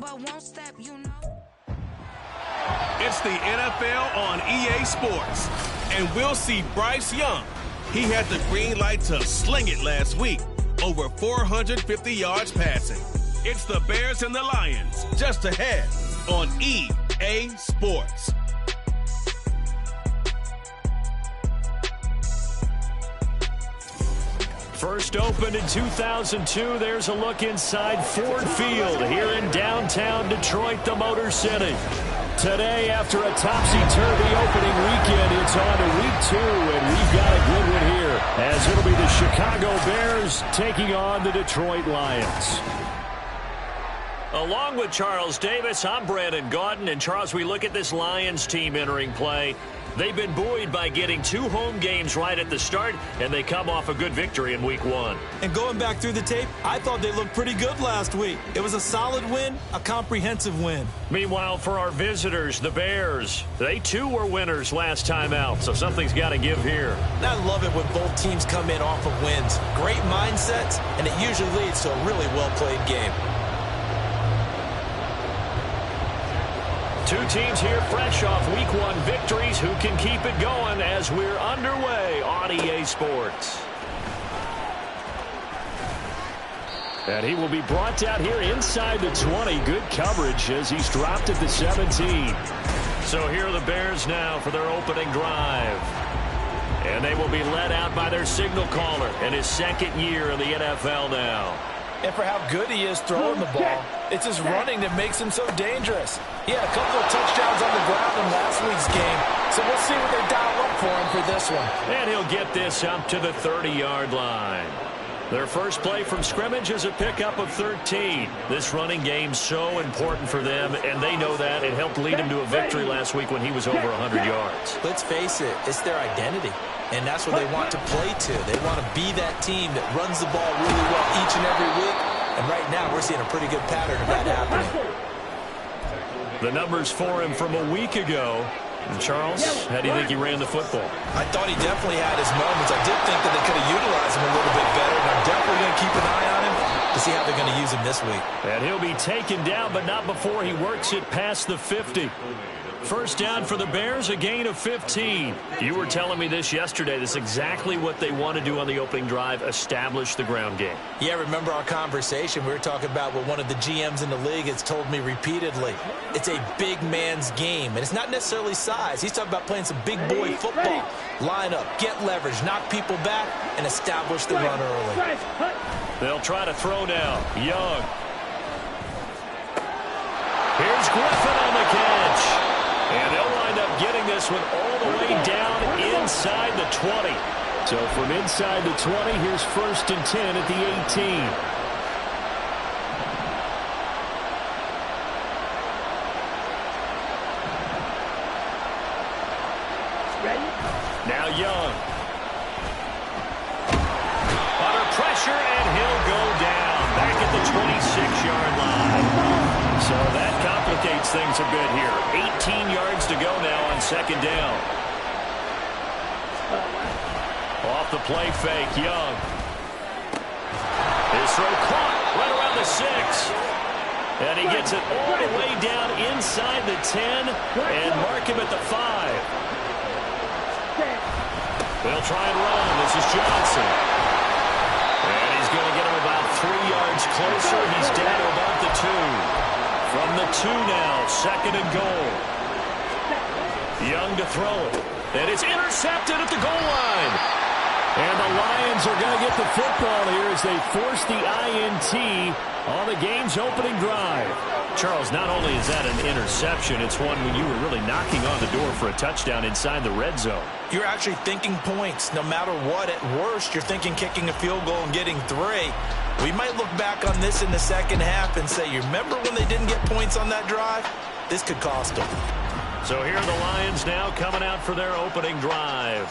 but won't step, you know. It's the NFL on EA Sports, and we'll see Bryce Young. He had the green light to sling it last week, over 450 yards passing. It's the Bears and the Lions, just ahead on EA Sports. First opened in 2002, there's a look inside Ford Field here in downtown Detroit, the Motor City. Today, after a topsy-turvy opening weekend, it's on to week 2, and we've got a good one here, as it'll be the Chicago Bears taking on the Detroit Lions. Along with Charles Davis, I'm Brandon Gaudin, and Charles, we look at this Lions team entering play. They've been buoyed by getting 2 home games right at the start, and they come off a good victory in week 1. And going back through the tape, I thought they looked pretty good last week. It was a solid win, a comprehensive win. Meanwhile, for our visitors, the Bears, they too were winners last time out, so something's got to give here. I love it when both teams come in off of wins. Great mindsets, and it usually leads to a really well-played game. Two teams here fresh off week 1 victories. Who can keep it going as we're underway on EA Sports? And he will be brought down here inside the 20. Good coverage as he's dropped at the 17. So here are the Bears now for their opening drive. And they will be led out by their signal caller in his 2nd year in the NFL now. And for how good he is throwing the ball, it's his running that makes him so dangerous. He had a couple of touchdowns on the ground in last week's game, so we'll see what they dial up for him for this one. And he'll get this up to the 30-yard line. Their first play from scrimmage is a pickup of 13. This running game's so important for them, and they know that. It helped lead him to a victory last week when he was over 100 yards. Let's face it, it's their identity, and that's what they want to play to. They want to be that team that runs the ball really well each and every week, and right now we're seeing a pretty good pattern of that happening. The numbers for him from a week ago. And Charles, how do you think he ran the football? I thought he definitely had his moments. I did think that they could have utilized him a little bit better, and I'm definitely going to keep an eye on him to see how they're going to use him this week. And he'll be taken down, but not before he works it past the 50. First down for the Bears, a gain of 15. You were telling me this yesterday. This is exactly what they want to do on the opening drive, establish the ground game. Yeah, remember our conversation? We were talking about what one of the GMs in the league has told me repeatedly. It's a big man's game, and it's not necessarily size. He's talking about playing some big boy football. Line up, get leverage, knock people back, and establish the run early. They'll try to throw now. Young. Here's Griffin on the catch. And they'll wind up getting this one all the way down inside the 20. So from inside the 20, here's 1st and 10 at the 18. Now Young. Under pressure, and he'll go down back at the 26-yard line. So that complicates things a bit here. 18 yards to go now on 2nd down. Off the play fake, Young. His throw caught right around the 6. And he gets it all the way down inside the 10 and mark him at the 5. They'll try and run. This is Johnson. And he's going to get him about 3 yards closer. He's down to about the 2. From the 2 now, 2nd and goal. Young to throw it. And it's intercepted at the goal line. And the Lions are going to get the football here as they force the INT on the game's opening drive. Charles, not only is that an interception, it's one when you were really knocking on the door for a touchdown inside the red zone. You're actually thinking points. No matter what, at worst, you're thinking kicking a field goal and getting 3. We might look back on this in the second half and say, you remember when they didn't get points on that drive? This could cost them. So here are the Lions now coming out for their opening drive.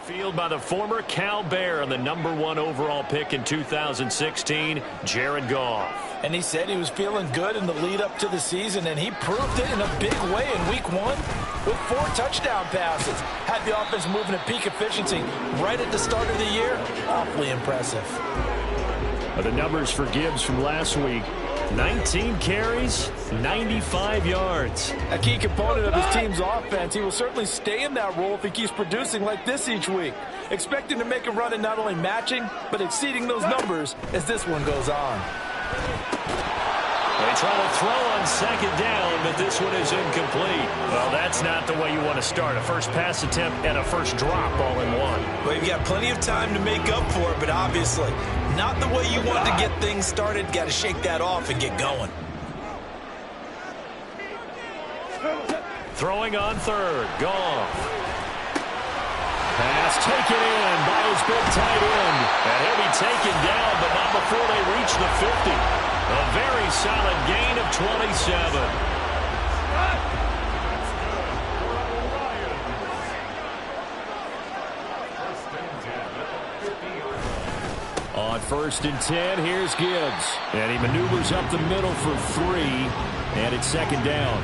Field by the former Cal Bear and the #1 overall pick in 2016, Jared Goff. And he said he was feeling good in the lead up to the season, and he proved it in a big way in week 1 with 4 touchdown passes. Had the offense moving at peak efficiency right at the start of the year. Awfully impressive. The numbers for Gibbs from last week: 19 carries, 95 yards. A key component of his team's offense. He will certainly stay in that role if he keeps producing like this each week. Expect him to make a run at not only matching, but exceeding those numbers as this one goes on. They try to throw on second down, but this one is incomplete. Well, that's not the way you want to start. A first pass attempt and a first drop all in one. Well, you've got plenty of time to make up for it, but obviously not the way you want to get things started. Got to shake that off and get going. Throwing on third. Goff. Pass taken in by his big tight end. And he'll be taken down, but not before they reach the 50. A very solid gain of 27. On 1st and 10, here's Gibbs. And he maneuvers up the middle for 3. And it's second down.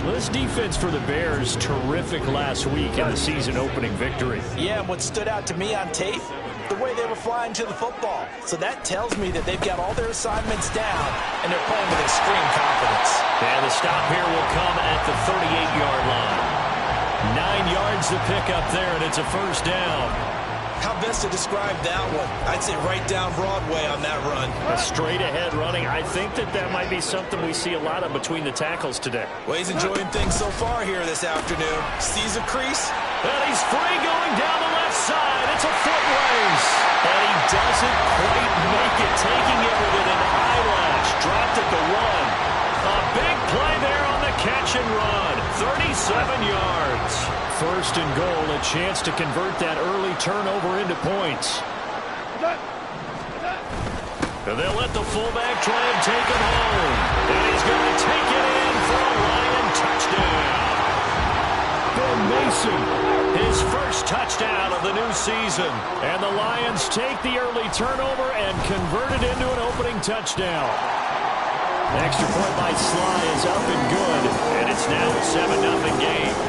Well, this defense for the Bears, terrific last week in the season-opening victory. Yeah, and what stood out to me on tape, the way they were flying to the football. So that tells me that they've got all their assignments down, and they're playing with extreme confidence. And the stop here will come at the 38-yard line. 9 yards to pick up there, and it's a first down. How best to describe that one? I'd say right down Broadway on that run. A straight-ahead running. I think that might be something we see a lot of between the tackles today. Well, he's enjoying things so far here this afternoon. Sees a crease. And he's free going down the left side. It's a foot race. And he doesn't quite make it, taking it with an eyelash. Dropped at the 1. A big play there on the catch and run. 37 yards. First and goal, a chance to convert that early turnover into points. And they'll let the fullback try and take him home. And he's going to take it in for a Lion touchdown. Ben Mason, his first touchdown of the new season. And the Lions take the early turnover and convert it into an opening touchdown. Extra point by Sly is up and good. And it's now a 7-0 game.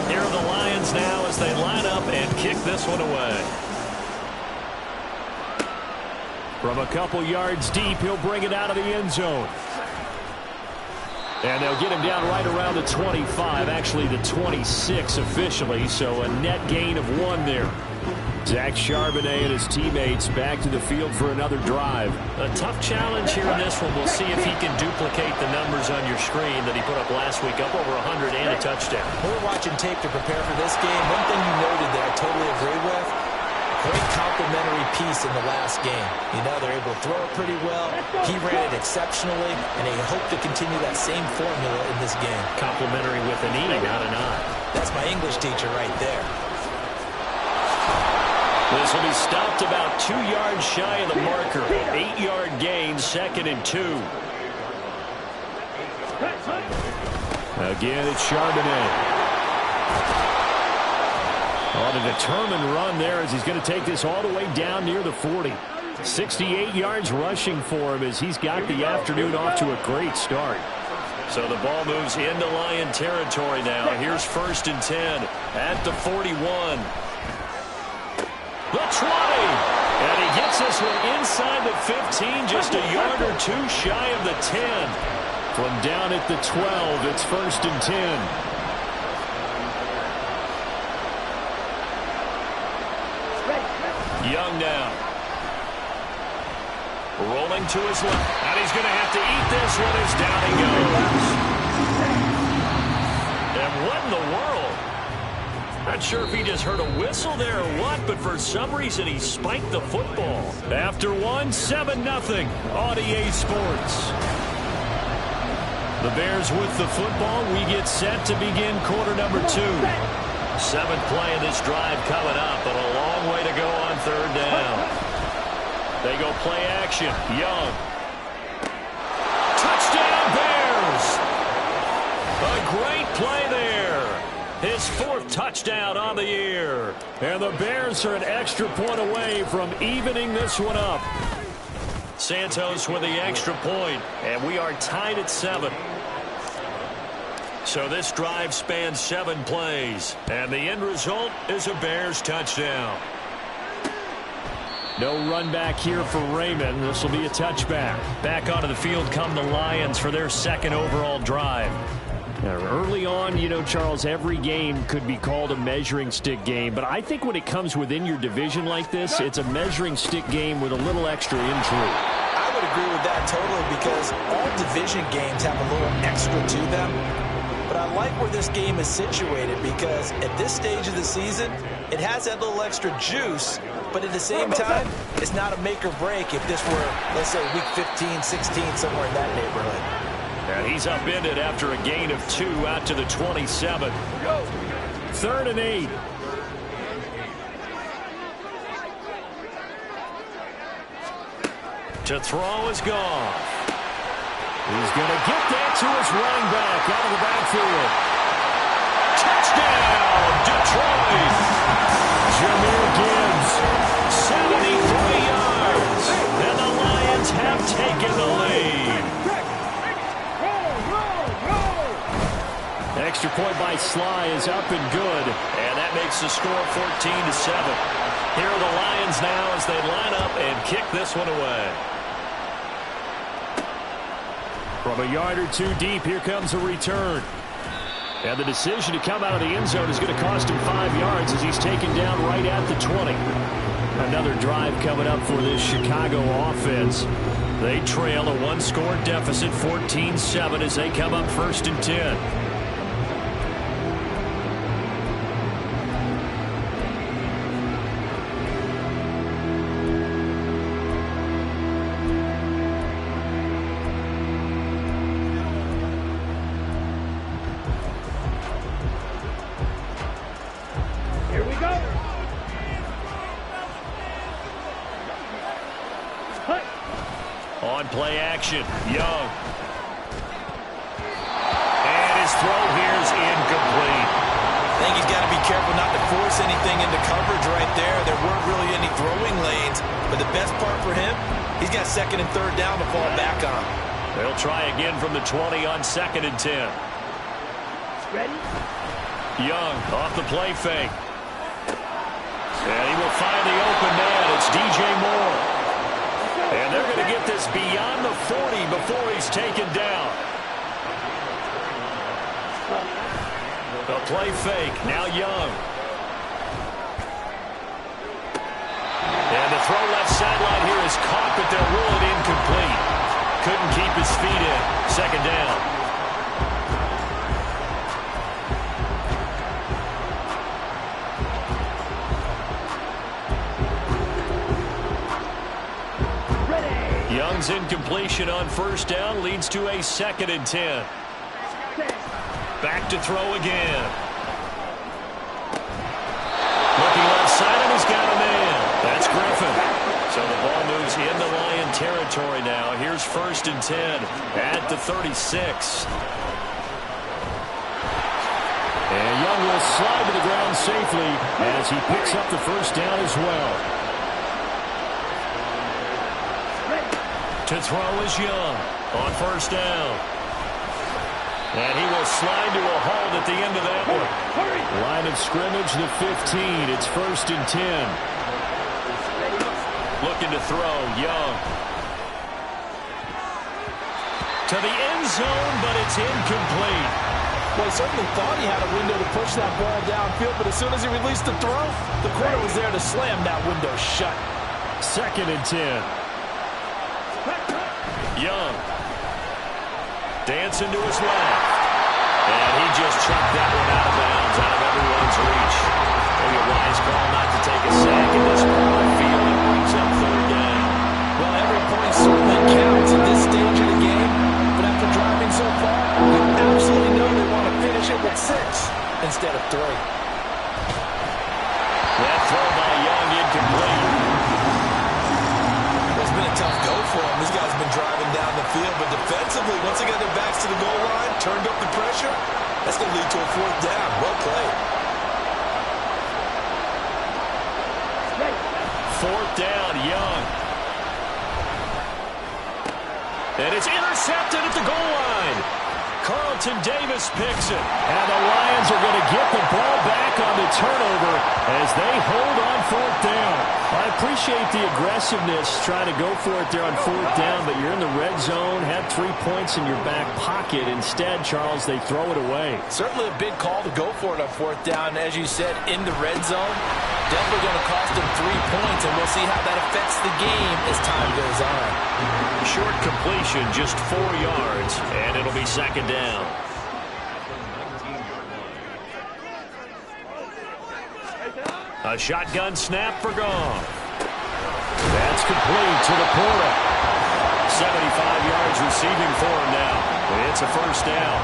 Here are the Lions now as they line up and kick this one away. From a couple yards deep, he'll bring it out of the end zone. And they'll get him down right around the 25, actually the 26 officially, so a net gain of 1 there. Zach Charbonnet and his teammates back to the field for another drive. A tough challenge here in this one. We'll see if he can duplicate the numbers on your screen that he put up last week, up over 100 and a touchdown. We're watching tape to prepare for this game. One thing you noted that I totally agree with, great complimentary piece in the last game. You know, they're able to throw it pretty well. He ran it exceptionally, and they hope to continue that same formula in this game. Complimentary with an E, not an I. That's my English teacher right there. This will be stopped about 2 yards shy of the marker. 8-yard gain, 2nd and 2. Again, it's Charbonnet. On a determined run there as he's going to take this all the way down near the 40. 68 yards rushing for him as he's got the afternoon off to a great start. So the ball moves into Lion territory now. Here's 1st and 10 at the 41. The 20. And he gets this one inside the 15, just a yard or 2 shy of the 10. From down at the 12, it's 1st and 10. Young now. Rolling to his left. And he's going to have to eat this one as down he goes. And what in the world? Not sure if he just heard a whistle there or what, but for some reason he spiked the football. After 1, 7-0 on EA Sports. The Bears with the football. We get set to begin quarter number 2. 7th play of this drive coming up, but a long way to go on 3rd down. They go play action. Young. Touchdown Bears! A great play there. His 4th touchdown on the year. And the Bears are an extra point away from evening this one up. Santos with the extra point, and we are tied at 7. So this drive spans 7 plays, and the end result is a Bears touchdown. No run back here for Raymond. This will be a touchback. Back onto the field come the Lions for their second overall drive. Now, early on, you know, Charles, every game could be called a measuring stick game, but I think when it comes within your division like this, it's a measuring stick game with a little extra intrigue. I would agree with that totally because all division games have a little extra to them. But I like where this game is situated because at this stage of the season, it has that little extra juice, but at the same time, it's not a make or break if this were, let's say, week 15, 16, somewhere in that neighborhood. And he's upended after a gain of 2 out to the 27. 3rd and 8. To throw is gone. He's going to get that to his running back out of the backfield. Touchdown, Detroit. Jahmyr Gibbs, 73 yards. And the Lions have taken the lead. Extra point by Sly is up and good. And that makes the score 14-7. Here are the Lions now as they line up and kick this one away. From a yard or 2 deep, here comes a return. And the decision to come out of the end zone is going to cost him 5 yards as he's taken down right at the 20. Another drive coming up for this Chicago offense. They trail a 1-score deficit, 14-7, as they come up 1st and 10. On play action, Young. And his throw here is incomplete. I think he's got to be careful not to force anything into coverage right there. There weren't really any throwing lanes, but the best part for him, he's got 2nd and 3rd down to fall back on. They'll try again from the 20 on 2nd and 10. Ready? Young off the play fake. And he will find the open man. It's DJ Moore. And they're going to get this beyond the 40 before he's taken down. The play fake, now Young. And the throw left sideline here is caught, but they'll rule it incomplete. Couldn't keep his feet in. 2nd down. Young's incompletion on 1st down leads to a 2nd and 10. Back to throw again. Looking left side, and he's got a man. That's Griffin. So the ball moves into Lion territory now. Here's 1st and 10 at the 36. And Young will slide to the ground safely as he picks up the 1st down as well. To throw is Young on 1st down. And he will slide to a halt at the end of that one. Line of scrimmage, the 15. It's 1st and 10. Looking to throw, Young. To the end zone, but it's incomplete. Well, he certainly thought he had a window to push that ball downfield, but as soon as he released the throw, the corner was there to slam that window shut. 2nd and 10. Young. Dancing to his left. And he just chucked that one out of bounds, out of everyone's reach. Maybe a wise call not to take a sack in this part of the field. It brings up 3rd down. Well, every point certainly counts at this stage of the game. But after driving so far, you absolutely know they want to finish it with 6 instead of 3. That throw by Young incomplete. It's been a tough go for him. These guys have been driving down the field, but defensively, once they got their backs to the goal line, turned up the pressure, that's going to lead to a 4th down. Well played. 4th down, Young. And it's intercepted at the goal line. Carl Carlton Davis picks it. And the Lions are going to get the ball back on the turnover as they hold on fourth down. I appreciate the aggressiveness trying to go for it there on fourth down, but you're in the red zone, have 3 points in your back pocket. Instead, Charles, they throw it away. Certainly a big call to go for it on fourth down. As you said, in the red zone, definitely going to cost them 3 points, and we'll see how that affects the game as time goes on. Short completion, just 4 yards, and it'll be second down. A shotgun snap for Goff. That's complete to the Porter. 75 yards receiving for him now. It's a first down.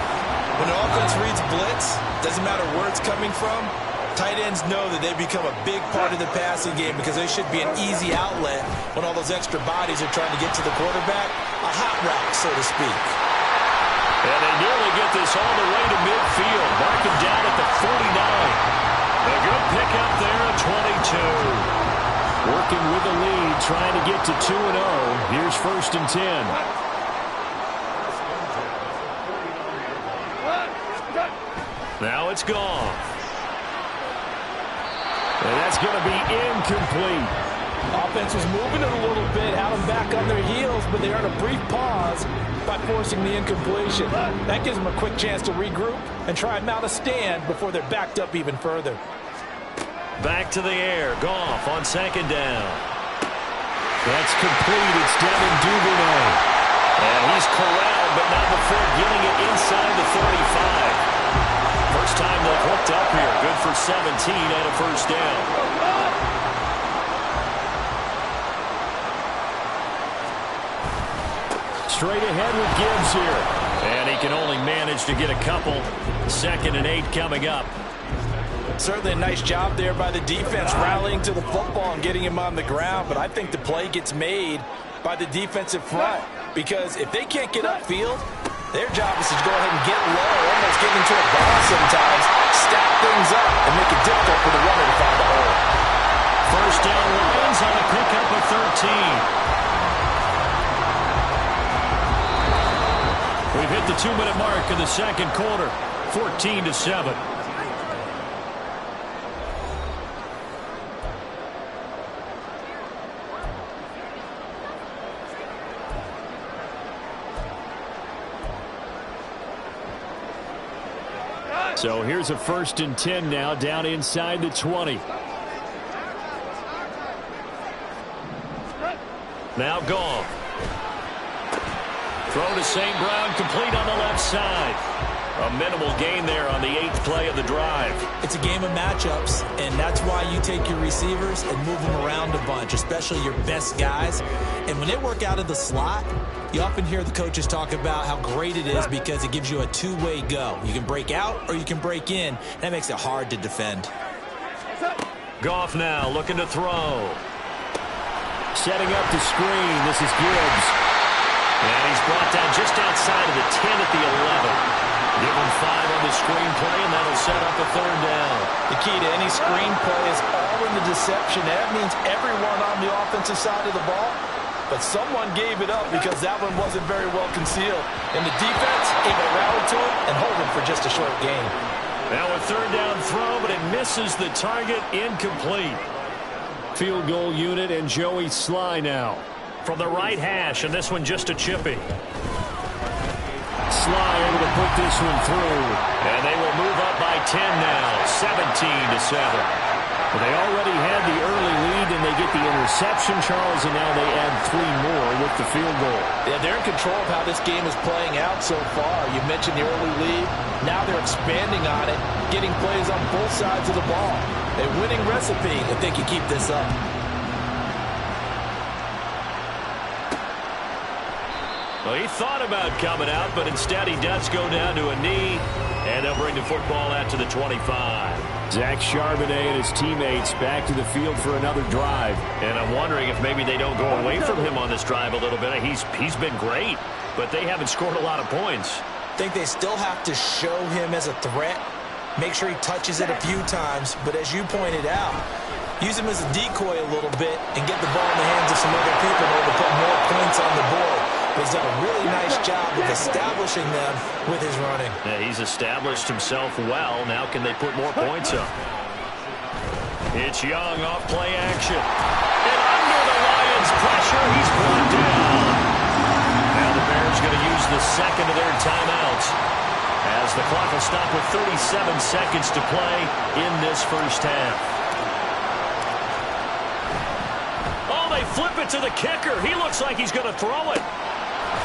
When the offense reads blitz, doesn't matter where it's coming from, tight ends know that they become a big part of the passing game because they should be an easy outlet when all those extra bodies are trying to get to the quarterback. A hot route, so to speak. And they nearly get this all the way to midfield. Mark him down at the 49. A good pickup there at 22. Working with the lead, trying to get to 2-0. Here's first and 10. Now it's gone. And that's going to be incomplete. Offense was moving it a little bit, had them back on their heels, but they earned a brief pause by forcing the incompletion. That gives them a quick chance to regroup and try and mount a stand before they're backed up even further. Back to the air. Goff on second down. That's complete. It's Devin Duvernay. And he's corralled, but not before getting it inside the 35. First time they've hooked up here. Good for 17 and a first down. Straight ahead with Gibbs here. And he can only manage to get a couple. 2nd and 8 coming up. Certainly a nice job there by the defense rallying to the football and getting him on the ground, but I think the play gets made by the defensive front because if they can't get upfield, their job is to go ahead and get low, almost get into a ball sometimes, stack things up, and make it difficult for the runner to find a hole. First down Lions on a pickup of 13. We've hit the 2-minute mark in the second quarter, 14-7. So here's a 1st and 10 now, down inside the 20. Now Goff. Throw to St. Brown, complete on the left side. A minimal gain there on the 8th play of the drive. It's a game of matchups, and that's why you take your receivers and move them around a bunch, especially your best guys. And when they work out of the slot, you often hear the coaches talk about how great it is because it gives you a two-way go. You can break out or you can break in. That makes it hard to defend. Goff now looking to throw. Setting up the screen. This is Gibbs. And he's brought down just outside of the 10 at the 11. Give him 5 on the screenplay, and that'll set up a 3rd down. The key to any screenplay is all in the deception. That means everyone on the offensive side of the ball, but someone gave it up because that one wasn't very well concealed. And the defense able to rally to it and hold him for just a short gain. Now a 3rd down throw, but it misses the target, incomplete. Field goal unit and Joey Sly now. From the right hash, and this one just a chippy. Sly able to put this one through. And they will move up by 10 now, 17-7. But they already had the early lead, and they get the interception, Charles, and now they add 3 more with the field goal. Yeah, they're in control of how this game is playing out so far. You mentioned the early lead. Now they're expanding on it, getting plays on both sides of the ball. A winning recipe if they can keep this up. Well, he thought about coming out, but instead he does go down to a knee, and they'll bring the football out to the 25. Zach Charbonnet and his teammates back to the field for another drive. And I'm wondering if maybe they don't go away from him on this drive a little bit. He's been great, but they haven't scored a lot of points. I think they still have to show him as a threat, make sure he touches it a few times, but as you pointed out, use him as a decoy a little bit and get the ball in the hands of some other people in order to put more points on the board. He's done a really nice job of establishing them with his running. Yeah, he's established himself well. Now can they put more points up? It's Young off play action. And under the Lions' pressure, he's brought down. Now the Bears going to use the second of their timeouts, as the clock will stop with 37 seconds to play in this first half. Oh, they flip it to the kicker. He looks like he's going to throw it.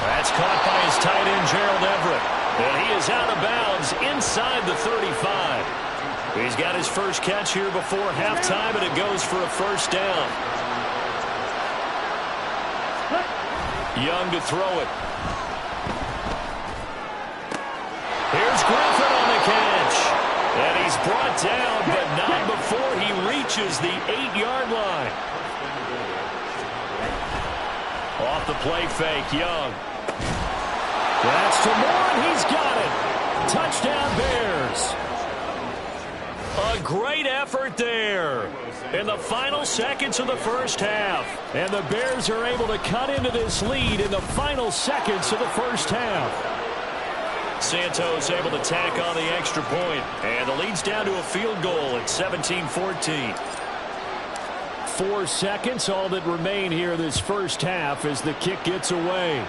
That's caught by his tight end, Gerald Everett. And he is out of bounds inside the 35. He's got his first catch here before halftime, and it goes for a first down. Young to throw it. Here's Griffin on the catch. And he's brought down, but not before he reaches the 8-yard line. Off the play fake, Young. That's to Moore, and he's got it. Touchdown, Bears. A great effort there in the final seconds of the first half. And the Bears are able to cut into this lead in the final seconds of the first half. Santos able to tack on the extra point. And the lead's down to a field goal at 17-14. 4 seconds, all that remain here this first half as the kick gets away.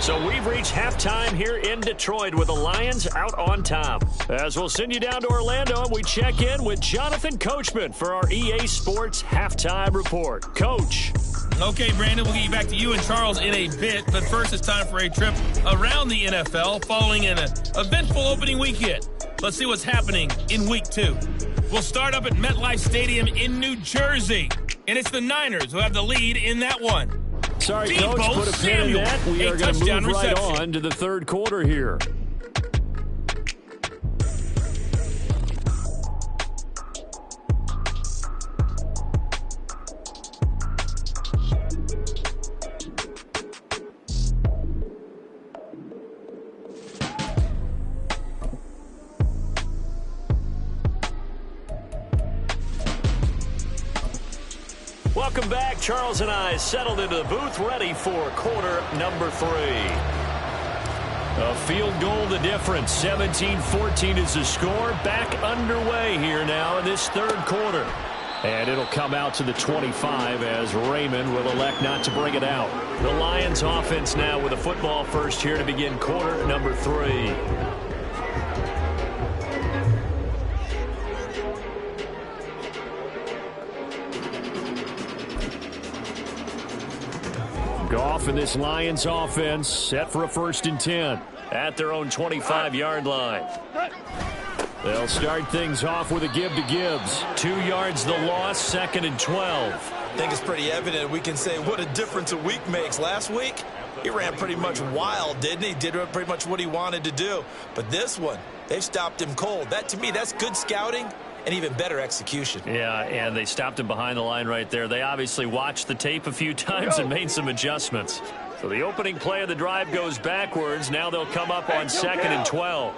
So we've reached halftime here in Detroit with the Lions out on top. As we'll send you down to Orlando and we check in with Jonathan Coachman for our EA Sports Halftime Report. Coach. Okay, Brandon, we'll get you back to you and Charles in a bit. But first, it's time for a trip around the NFL following an eventful opening weekend. Let's see what's happening in Week 2. We'll start up at MetLife Stadium in New Jersey. And it's the Niners who have the lead in that one. Sorry, Coach, put a pin in that. We are going to move right on to the third quarter here. Welcome back. Charles and I settled into the booth, ready for quarter number 3. A field goal the difference. 17-14 is the score. Back underway here now in this third quarter. And it'll come out to the 25 as Raymond will elect not to bring it out. The Lions offense now with a football first here to begin quarter number 3. Goff and this Lions offense set for a 1st and 10 at their own 25-yard line. They'll start things off with a give to Gibbs. 2 yards the loss, 2nd and 12. I think it's pretty evident we can say what a difference a week makes. Last week, he ran pretty much wild, didn't he? Did pretty much what he wanted to do. But this one, they've stopped him cold. That, to me, that's good scouting and even better execution. Yeah, and they stopped him behind the line right there. They obviously watched the tape a few times and made some adjustments. So the opening play of the drive goes backwards. Now they'll come up on 2nd and 12.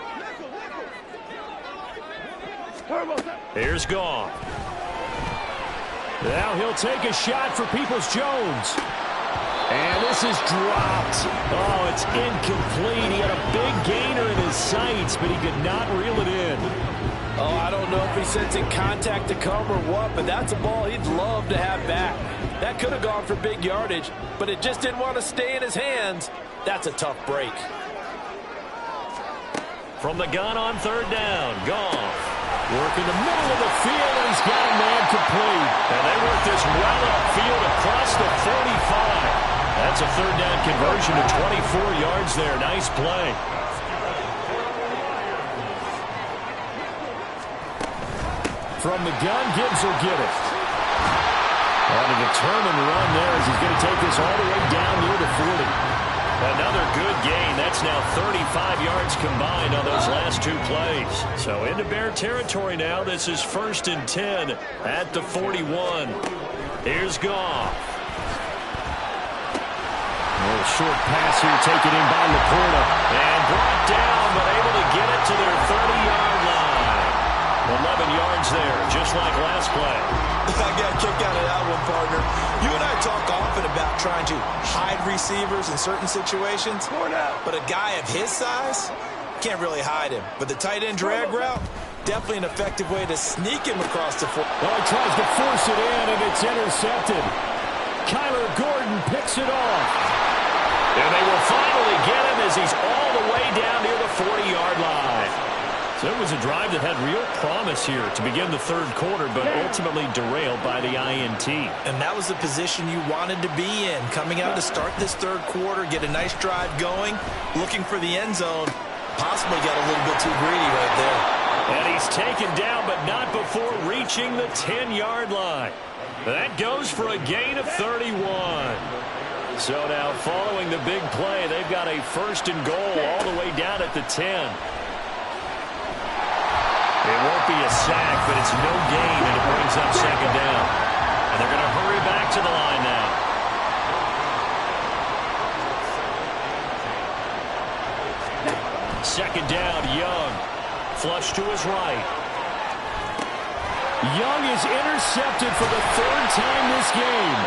Here's Goff. Now he'll take a shot for Peoples-Jones. And this is dropped. Oh, it's incomplete. He had a big gainer in his sights, but he could not reel it in. Oh, I don't know if he's sensing contact to come or what, but that's a ball he'd love to have back. That could have gone for big yardage, but it just didn't want to stay in his hands. That's a tough break. From the gun on 3rd down, Goff. Work in the middle of the field, and he's got a man complete. And they work this well upfield across the 45. That's a 3rd down conversion to 24 yards there. Nice play. From the gun, Gibbs will get it. And a determined run there as he's going to take this all the way down near the 40. Another good gain. That's now 35 yards combined on those last 2 plays. So into Bear territory now. This is 1st and 10 at the 41. Here's Goff. A little short pass here taken in by Laporta. And brought down, but able to get it to their 30-yard line. 11 yards there, just like last play. I got a kick out of that one, partner. You and I talk often about trying to hide receivers in certain situations, but a guy of his size can't really hide him. But the tight end drag route, definitely an effective way to sneak him across the field. Well, he tries to force it in, and it's intercepted. Kyler Gordon picks it off. And they will finally get him as he's all the way down near the 40-yard line. So it was a drive that had real promise here to begin the third quarter, but ultimately derailed by the INT. And that was the position you wanted to be in. Coming out to start this third quarter, get a nice drive going, looking for the end zone. Possibly got a little bit too greedy right there. And he's taken down, but not before reaching the 10-yard line. That goes for a gain of 31. So now following the big play, they've got a first and goal all the way down at the 10. It won't be a sack, but it's no gain, and it brings up second down. And they're going to hurry back to the line now. Second down, Young. Flush to his right. Young is intercepted for the third time this game.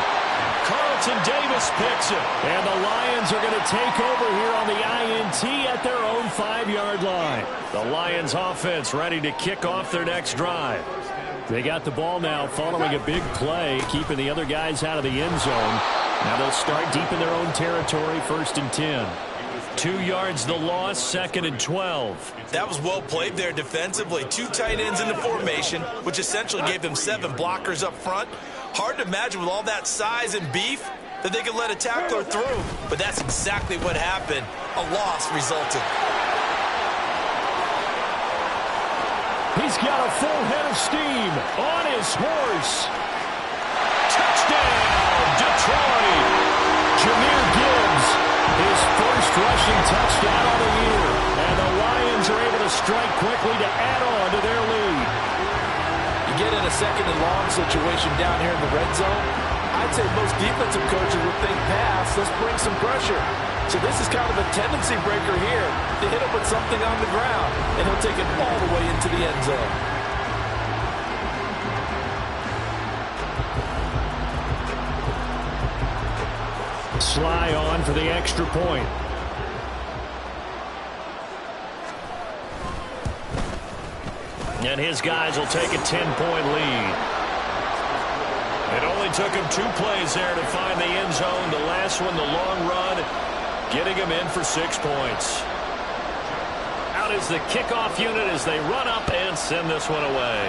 Carlton Davis picks it. And the Lions are going to take over here on the INT at their own 5-yard line. The Lions offense ready to kick off their next drive. They got the ball now following a big play, keeping the other guys out of the end zone. Now they'll start deep in their own territory, 1st and 10. 2 yards the loss, 2nd and 12. That was well played there defensively. 2 tight ends in the formation, which essentially gave them 7 blockers up front. Hard to imagine with all that size and beef that they could let a tackler through. But that's exactly what happened. A loss resulted. He's got a full head of steam on his horse. Touchdown, Detroit. Jameer Gibbs, his first rushing touchdown of the year. And the Lions are able to strike quickly to add on to their lead. You get in a second and long situation down here in the red zone, I'd say most defensive coaches would think pass, let's bring some pressure. So this is kind of a tendency breaker here to hit him with something on the ground, and he'll take it all the way into the end zone. Sly on for the extra point. And his guys will take a 10-point lead. It only took him 2 plays there to find the end zone. The last one, the long run, getting him in for 6 points. Out is the kickoff unit as they run up and send this one away.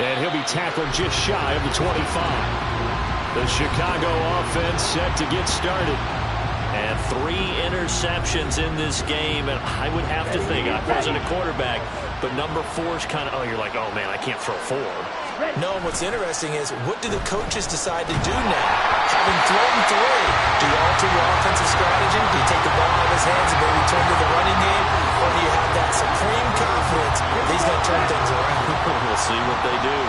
And he'll be tackled just shy of the 25. The Chicago offense set to get started. And 3 interceptions in this game. And I would have to think, I wasn't a quarterback, but number 4 is kind of, you're like, oh, man, I can't throw 4. No, and what's interesting is, what do the coaches decide to do now? Having thrown 3, do you alter your offensive strategy? Do you take the ball out of his hands and maybe turn to the running game? Or do you have that supreme confidence that he's going to turn things around? We'll see what they do.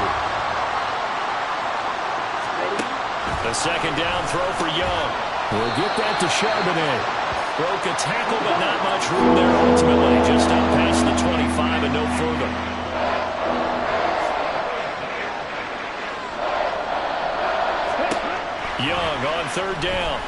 The second down throw for Young. We'll get that to Charbonnet. Broke a tackle, but not much room there ultimately. Just up past the 25 and no further. Young on third down.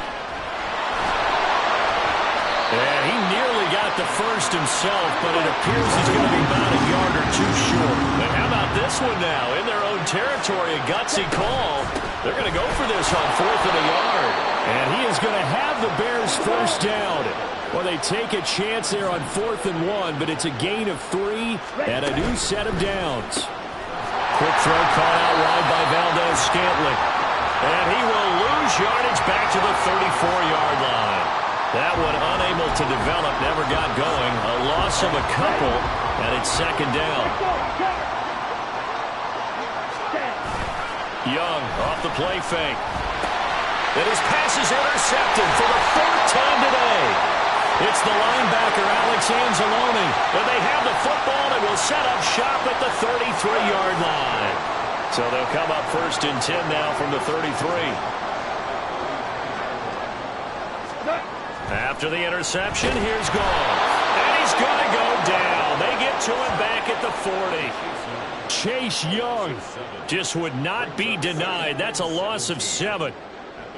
And he nearly got the first himself, but it appears he's going to be about a yard or 2 short. And how about this one now? In their own territory, a gutsy call. They're going to go for this on 4th and a yard. And he is going to have the Bears first down. Well, they take a chance there on 4th and 1, but it's a gain of 3 and a new set of downs. Quick throw caught out wide by Valdez-Scantling. And he will lose yardage back to the 34-yard line. That one unable to develop, never got going. A loss of a couple, and it's second down. Young off the play fake. And his pass is intercepted for the 3rd time today. It's the linebacker, Alex Anzalone. And they have the football and will set up shop at the 33-yard line. So they'll come up 1st and 10 now from the 33. After the interception, here's Goff. And he's going to go down. They get to him back at the 40. Chase Young just would not be denied. That's a loss of 7.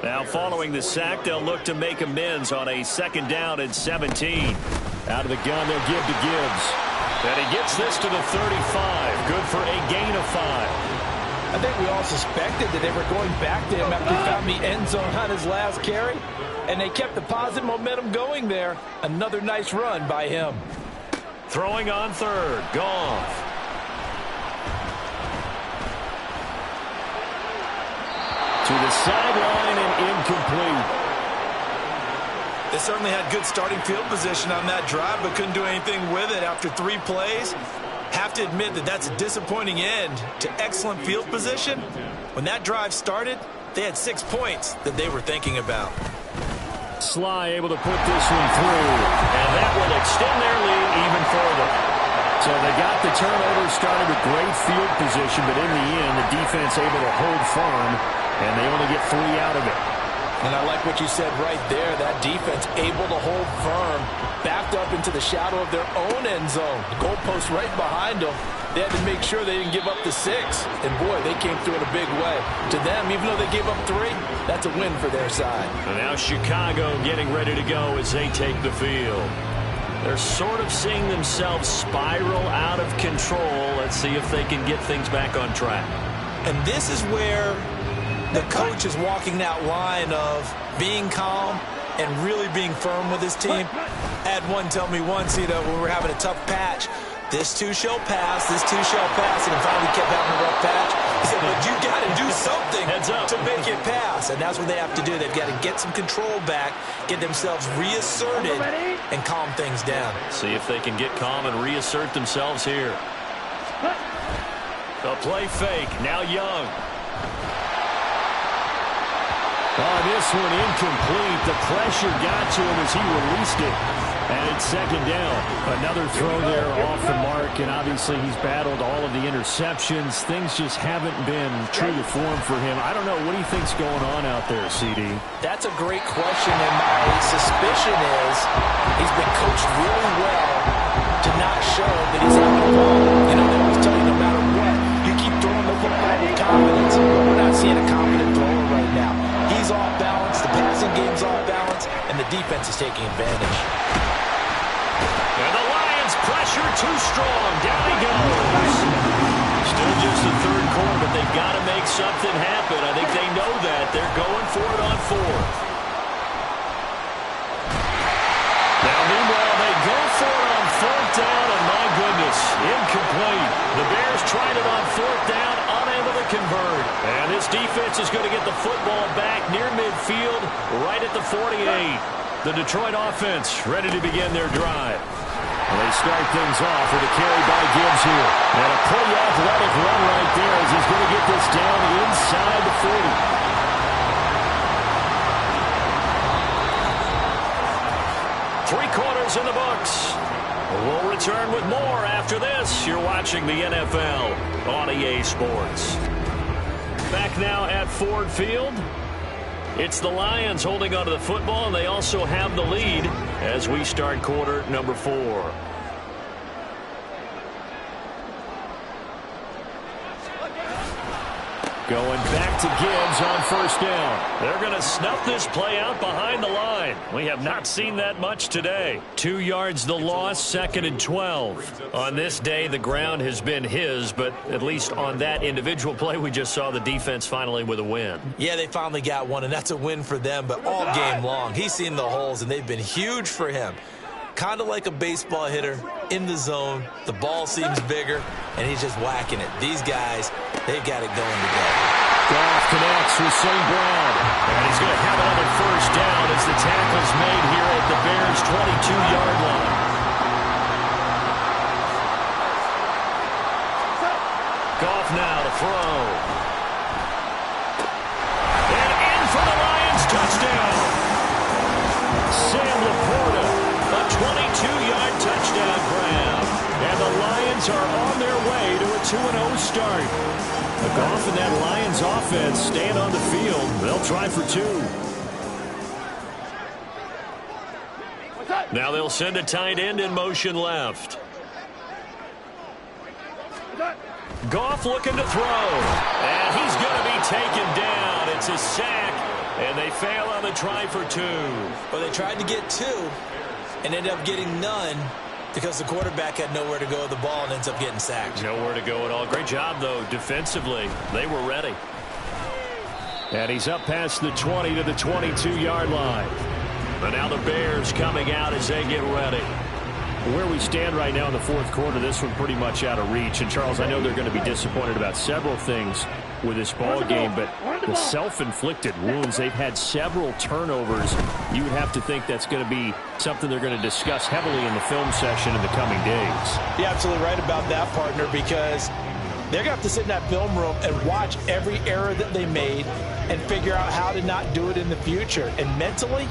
Now, following the sack, they'll look to make amends on a 2nd down and 17. Out of the gun, they'll give to Gibbs. And he gets this to the 35. Good for a gain of 5. I think we all suspected that they were going back to him after he found the end zone on his last carry. And they kept the positive momentum going there. Another nice run by him. Throwing on 3rd. Goff. To the sideline and incomplete. They certainly had good starting field position on that drive, but couldn't do anything with it after 3 plays. Have to admit that that's a disappointing end to excellent field position. When that drive started, they had 6 points that they were thinking about. Sly able to put this one through, and that will extend their lead even further. So they got the turnover started with great field position, but in the end, the defense able to hold firm, and they only get 3 out of it. And I like what you said right there. That defense able to hold firm, backed up into the shadow of their own end zone. The goalpost right behind them. They had to make sure they didn't give up the 6. And, boy, they came through in a big way. To them, even though they gave up 3, that's a win for their side. And now Chicago getting ready to go as they take the field. They're sort of seeing themselves spiral out of control. Let's see if they can get things back on track. And this is where the coach is walking that line of being calm and really being firm with his team. I had one tell me once, when we're having a tough patch, this too shall pass, this too shall pass, and finally kept having a rough patch. He said, but you got to do something to make it pass, and that's what they have to do. They've got to get some control back, get themselves reasserted, and calm things down. See if they can get calm and reassert themselves here. A play fake, now Young. Oh, this one incomplete. The pressure got to him as he released it. And it's 2nd down. Another throw there off the mark, and obviously he's battled all of the interceptions. Things just haven't been true to form for him. I don't know. What do you think's going on out there, CD? That's a great question, and my suspicion is he's been coached really well to not show that he's having a problem. They always tell you no matter what, you keep throwing the football with confidence. We're not seeing a confident thrower right now. He's off balance, the passing game's off balance, and the defense is taking advantage. And the Lions pressure too strong. Down he goes. Still just the 3rd quarter, but they've got to make something happen. I think they know that. They're going for it on 4th. Now, meanwhile, they go for it on 4th down, and my goodness, incomplete. The Bears tried it on 4th down, unable to convert. And this defense is going to get the football back near midfield, right at the 48. The Detroit offense ready to begin their drive. They start things off with a carry by Gibbs here. And a pretty athletic run right there as he's going to get this down inside the 40. 3 quarters in the books. We'll return with more after this. You're watching the NFL on EA Sports. Back now at Ford Field. It's the Lions holding onto the football, and they also have the lead as we start quarter number 4. Going back to Gibbs on 1st down. They're going to snuff this play out behind the line. We have not seen that much today. 2 yards the loss, 2nd and 12. On this day, the ground has been his, but at least on that individual play, we just saw the defense finally with a win. Yeah, they finally got one, and that's a win for them, but all game long, he's seen the holes, and they've been huge for him. Kind of like a baseball hitter in the zone. The ball seems bigger, and he's just whacking it. These guys, they've got it going together. Goff connects with St. Brown. And he's going to have another 1st down as the tackle's made here at the Bears' 22-yard line. Goff now to throw. And in for the Lions touchdown. Sam Laporta, a 22-yard touchdown grab. And the Lions are on their way to a 2-0 start. Goff and that Lions offense staying on the field. They'll try for 2. Now they'll send a tight end in motion left. Goff looking to throw. And he's going to be taken down. It's a sack. And they fail on the try for 2. Well, they tried to get 2 and ended up getting none because the quarterback had nowhere to go with the ball and ends up getting sacked. Nowhere to go at all. Great job, though, defensively. They were ready. And he's up past the 20 to the 22-yard line. But now the Bears coming out as they get ready. Where we stand right now in the fourth quarter, this one pretty much out of reach. And, Charles, I know they're going to be disappointed about several things with this ball game, but the self-inflicted wounds, they've had several turnovers. You would have to think that's going to be something they're going to discuss heavily in the film session in the coming days. You're absolutely right about that, partner, because they're going to have to sit in that film room and watch every error that they made and figure out how to not do it in the future. And mentally,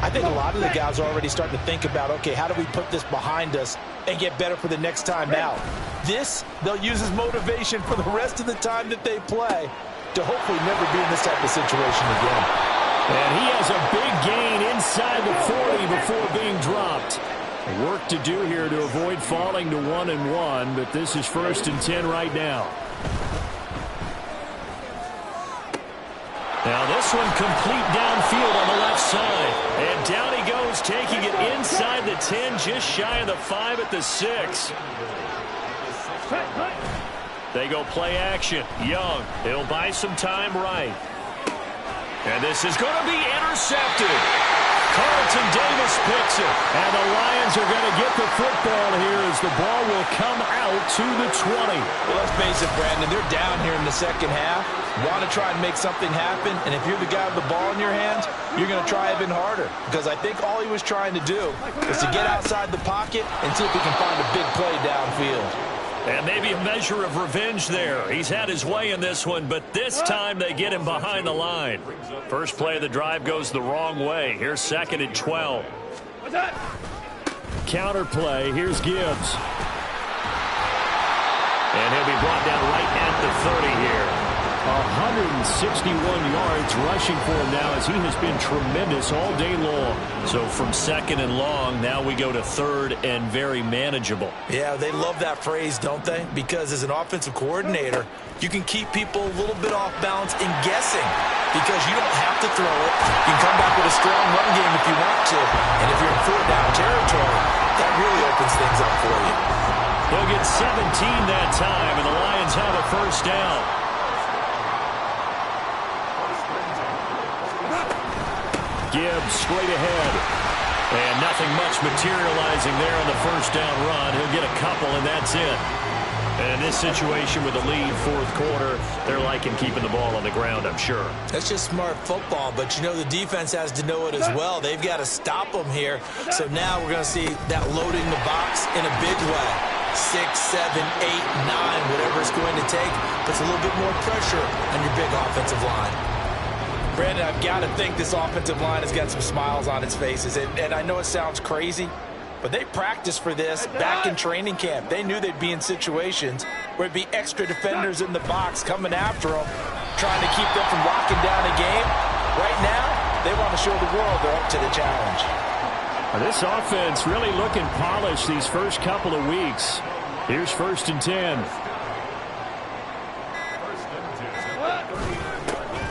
I think a lot of the guys are already starting to think about, okay, how do we put this behind us and get better for the next time out? This, they'll use as motivation for the rest of the time that they play to hopefully never be in this type of situation again. And he has a big gain inside the 40 before being dropped. Work to do here to avoid falling to 1-1, but this is 1st and 10 right now. Now this one complete downfield on the left side. And down he goes, taking it inside the 10, just shy of the 5 at the 6. They go play action. Young, he'll buy some time right. And this is going to be intercepted. Carlton Davis picks it. And the Lions are going to get the football here as the ball will come out to the 20. Well, let's face it, Brandon, they're down here in the second half. Want to try and make something happen, and if you're the guy with the ball in your hands, you're going to try even harder, because I think all he was trying to do is to get outside the pocket and see if he can find a big play downfield. And maybe a measure of revenge there. He's had his way in this one, but this time they get him behind the line. First play of the drive goes the wrong way. Here's 2nd and 12. Counter play. Here's Gibbs. And he'll be brought down right at the 30 here. 161 yards rushing for him now as he has been tremendous all day long. So from 2nd and long, now we go to 3rd and very manageable. Yeah, they love that phrase, don't they? Because as an offensive coordinator, you can keep people a little bit off balance and guessing because you don't have to throw it. You can come back with a strong run game if you want to. And if you're in 4th down territory, that really opens things up for you. They'll get 17 that time, and the Lions have a 1st down. Gibbs straight ahead. And nothing much materializing there on the 1st down run. He'll get a couple, and that's it. And in this situation with the lead, 4th quarter, they're liking keeping the ball on the ground, I'm sure. That's just smart football, but you know the defense has to know it as well. They've got to stop them here. So now we're going to see that loading the box in a big way. 6, 7, 8, 9, whatever it's going to take, puts a little bit more pressure on your big offensive line. Brandon, I've got to think this offensive line has got some smiles on its faces. And I know it sounds crazy, but they practiced for this back in training camp. They knew they'd be in situations where it'd be extra defenders in the box coming after them, trying to keep them from locking down a game. Right now, they want to show the world they're up to the challenge. This offense really looking polished these first couple of weeks. Here's 1st and 10.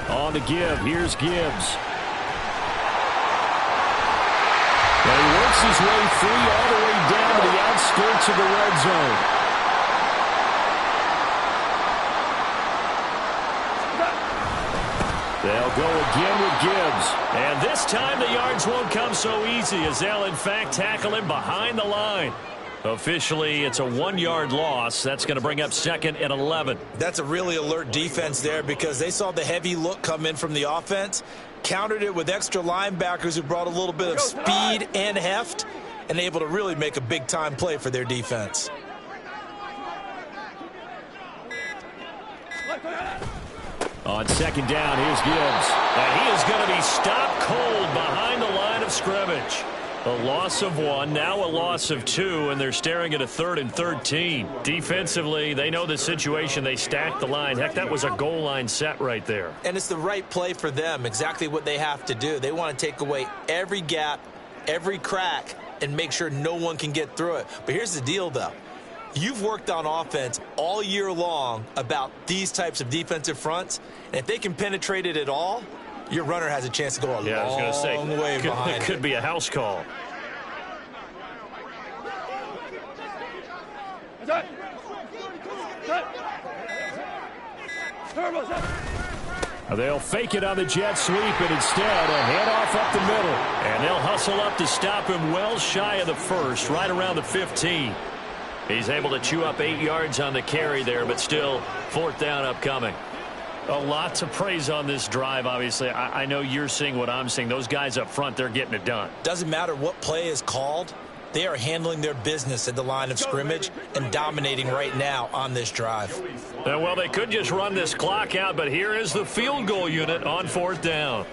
On to give. Here's Gibbs. And he works his way free all the way down to the outskirts of the red zone. They'll go again with Gibbs. And this time the yards won't come so easy as they'll, in fact, tackle him behind the line. Officially, it's a 1-yard loss. That's going to bring up 2nd and 11. That's a really alert defense there because they saw the heavy look come in from the offense, countered it with extra linebackers who brought a little bit of speed and heft, and able to really make a big-time play for their defense. On 2nd down, here's Gibbs. And he is going to be stopped cold behind the line of scrimmage. A loss of 1, now a loss of 2, and they're staring at a 3rd and 13. Defensively, they know the situation. They stacked the line. Heck, that was a goal line set right there. And it's the right play for them, exactly what they have to do. They want to take away every gap, every crack, and make sure no one can get through it. But here's the deal, though. You've worked on offense all year long about these types of defensive fronts, and if they can penetrate it at all, your runner has a chance to go a long way behind. It could be a house call. They'll fake it on the jet sweep, and instead a handoff up the middle. And they'll hustle up to stop him well shy of the first, right around the 15. He's able to chew up 8 yards on the carry there, but still 4th down upcoming. A lot to praise on this drive, obviously. I know you're seeing what I'm seeing. Those guys up front, they're getting it done. Doesn't matter what play is called. They are handling their business at the line of scrimmage and dominating right now on this drive. Well, they could just run this clock out, but here is the field goal unit on 4th down.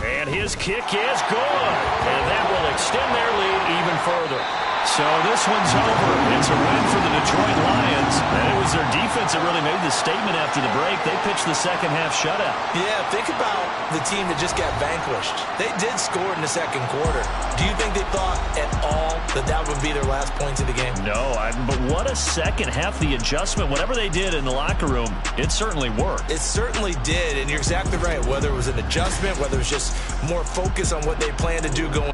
And his kick is good. And that will extend their lead even further. So this one's over. It's a win for the Detroit Lions. And it was their defense that really made the statement after the break. They pitched the second half shutout. Yeah, think about the team that just got vanquished. They did score in the second quarter. Do you think they thought at all that that would be their last points of the game? No, but what a second half. The adjustment, whatever they did in the locker room, it certainly worked. It certainly did, and you're exactly right. Whether it was an adjustment, whether it was just more focus on what they plan to do going